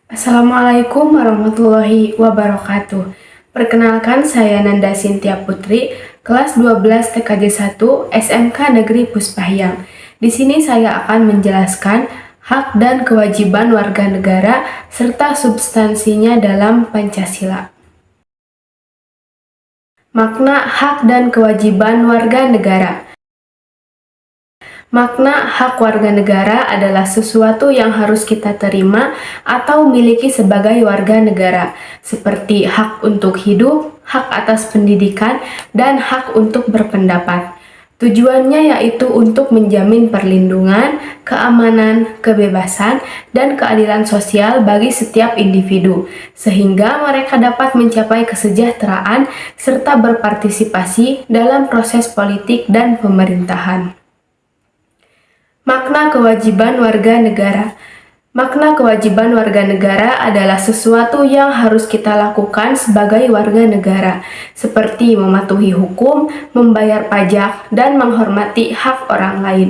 Assalamualaikum warahmatullahi wabarakatuh. Perkenalkan, saya Nanda Sintia Putri, kelas 12 TKJ 1 SMK Negeri Puspahyang. Di sini saya akan menjelaskan hak dan kewajiban warga negara serta substansinya dalam Pancasila. Makna hak dan kewajiban warga negara. Makna hak warga negara adalah sesuatu yang harus kita terima atau miliki sebagai warga negara, seperti hak untuk hidup, hak atas pendidikan, dan hak untuk berpendapat. Tujuannya yaitu untuk menjamin perlindungan, keamanan, kebebasan, dan keadilan sosial bagi setiap individu, sehingga mereka dapat mencapai kesejahteraan serta berpartisipasi dalam proses politik dan pemerintahan. Makna kewajiban warga negara. Makna kewajiban warga negara adalah sesuatu yang harus kita lakukan sebagai warga negara, seperti mematuhi hukum, membayar pajak, dan menghormati hak orang lain.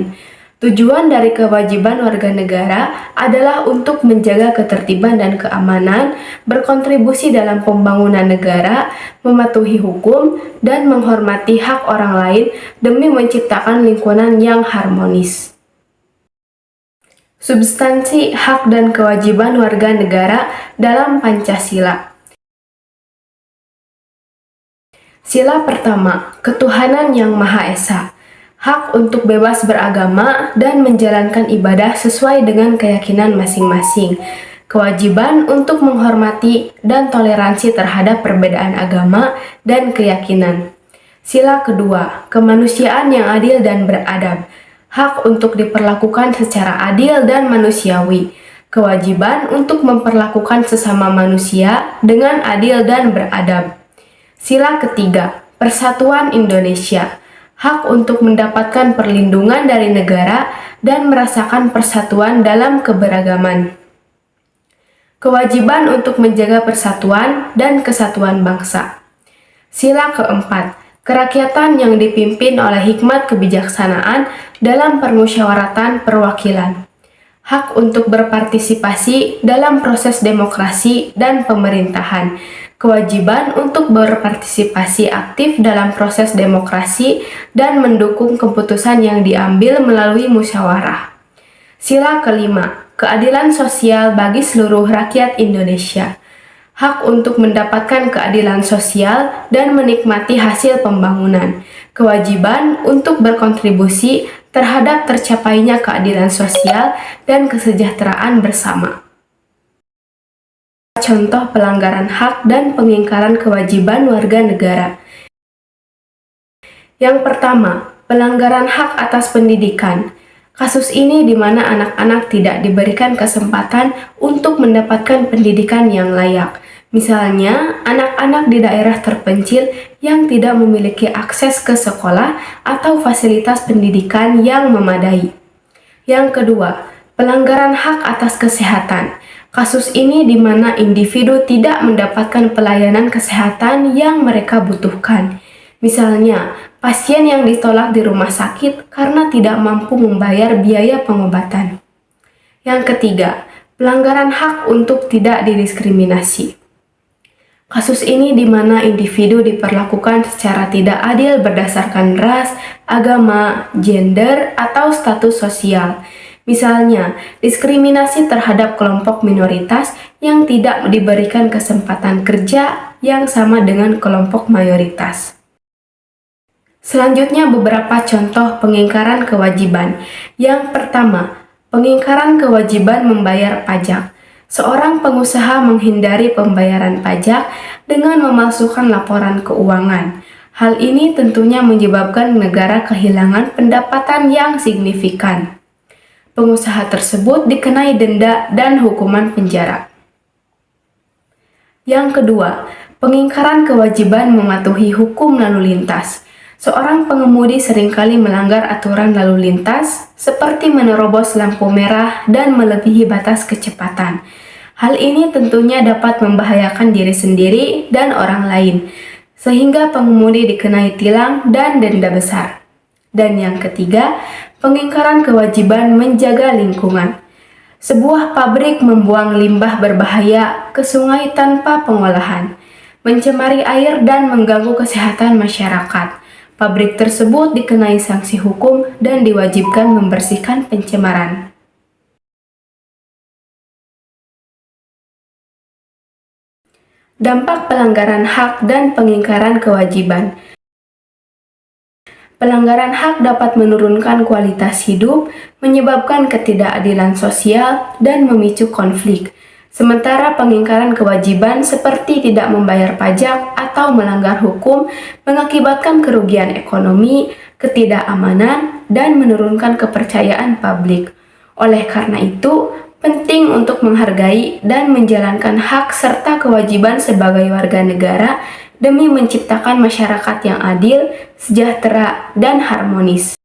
Tujuan dari kewajiban warga negara adalah untuk menjaga ketertiban dan keamanan, berkontribusi dalam pembangunan negara, mematuhi hukum, dan menghormati hak orang lain demi menciptakan lingkungan yang harmonis. Substansi hak dan kewajiban warga negara dalam Pancasila. Sila pertama, ketuhanan yang Maha Esa. Hak untuk bebas beragama dan menjalankan ibadah sesuai dengan keyakinan masing-masing. Kewajiban untuk menghormati dan toleransi terhadap perbedaan agama dan keyakinan. Sila kedua, kemanusiaan yang adil dan beradab. Hak untuk diperlakukan secara adil dan manusiawi, kewajiban untuk memperlakukan sesama manusia dengan adil dan beradab. Sila ketiga, persatuan Indonesia, hak untuk mendapatkan perlindungan dari negara dan merasakan persatuan dalam keberagaman. Kewajiban untuk menjaga persatuan dan kesatuan bangsa. Sila keempat, kerakyatan yang dipimpin oleh hikmat kebijaksanaan dalam permusyawaratan perwakilan. Hak untuk berpartisipasi dalam proses demokrasi dan pemerintahan. Kewajiban untuk berpartisipasi aktif dalam proses demokrasi dan mendukung keputusan yang diambil melalui musyawarah. Sila kelima, keadilan sosial bagi seluruh rakyat Indonesia. Hak untuk mendapatkan keadilan sosial dan menikmati hasil pembangunan, kewajiban untuk berkontribusi terhadap tercapainya keadilan sosial dan kesejahteraan bersama. Contoh pelanggaran hak dan pengingkaran kewajiban warga negara. Yang pertama, pelanggaran hak atas pendidikan. Kasus ini di mana anak-anak tidak diberikan kesempatan untuk mendapatkan pendidikan yang layak. Misalnya, anak-anak di daerah terpencil yang tidak memiliki akses ke sekolah atau fasilitas pendidikan yang memadai. Yang kedua, pelanggaran hak atas kesehatan. Kasus ini di mana individu tidak mendapatkan pelayanan kesehatan yang mereka butuhkan. Misalnya, pasien yang ditolak di rumah sakit karena tidak mampu membayar biaya pengobatan. Yang ketiga, pelanggaran hak untuk tidak didiskriminasi. Kasus ini di mana individu diperlakukan secara tidak adil berdasarkan ras, agama, gender, atau status sosial. Misalnya, diskriminasi terhadap kelompok minoritas yang tidak diberikan kesempatan kerja yang sama dengan kelompok mayoritas. Selanjutnya beberapa contoh pengingkaran kewajiban. Yang pertama, pengingkaran kewajiban membayar pajak. Seorang pengusaha menghindari pembayaran pajak dengan memalsukan laporan keuangan. Hal ini tentunya menyebabkan negara kehilangan pendapatan yang signifikan. Pengusaha tersebut dikenai denda dan hukuman penjara. Yang kedua, pengingkaran kewajiban mematuhi hukum lalu lintas. Seorang pengemudi seringkali melanggar aturan lalu lintas, seperti menerobos lampu merah dan melebihi batas kecepatan. Hal ini tentunya dapat membahayakan diri sendiri dan orang lain, sehingga pengemudi dikenai tilang dan denda besar. Dan yang ketiga, pengingkaran kewajiban menjaga lingkungan. Sebuah pabrik membuang limbah berbahaya ke sungai tanpa pengolahan, mencemari air dan mengganggu kesehatan masyarakat. Pabrik tersebut dikenai sanksi hukum dan diwajibkan membersihkan pencemaran. Dampak pelanggaran hak dan pengingkaran kewajiban. Pelanggaran hak dapat menurunkan kualitas hidup, menyebabkan ketidakadilan sosial, dan memicu konflik. Sementara pengingkaran kewajiban seperti tidak membayar pajak atau melanggar hukum mengakibatkan kerugian ekonomi, ketidakamanan, dan menurunkan kepercayaan publik. Oleh karena itu, penting untuk menghargai dan menjalankan hak serta kewajiban sebagai warga negara demi menciptakan masyarakat yang adil, sejahtera, dan harmonis.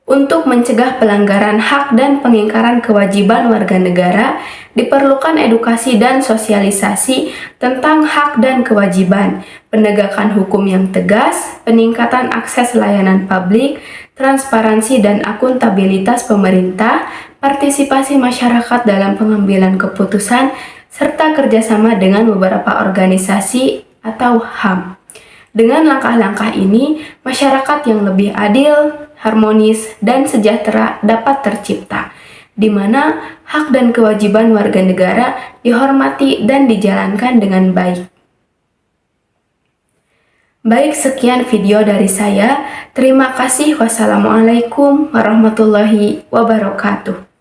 Untuk mencegah pelanggaran hak dan pengingkaran kewajiban warga negara, diperlukan edukasi dan sosialisasi tentang hak dan kewajiban, penegakan hukum yang tegas, peningkatan akses layanan publik, transparansi dan akuntabilitas pemerintah, partisipasi masyarakat dalam pengambilan keputusan, serta kerjasama dengan beberapa organisasi atau HAM. Dengan langkah-langkah ini, masyarakat yang lebih adil, harmonis, dan sejahtera dapat tercipta, di mana hak dan kewajiban warga negara dihormati dan dijalankan dengan baik. Baik, sekian video dari saya. Terima kasih. Wassalamualaikum warahmatullahi wabarakatuh.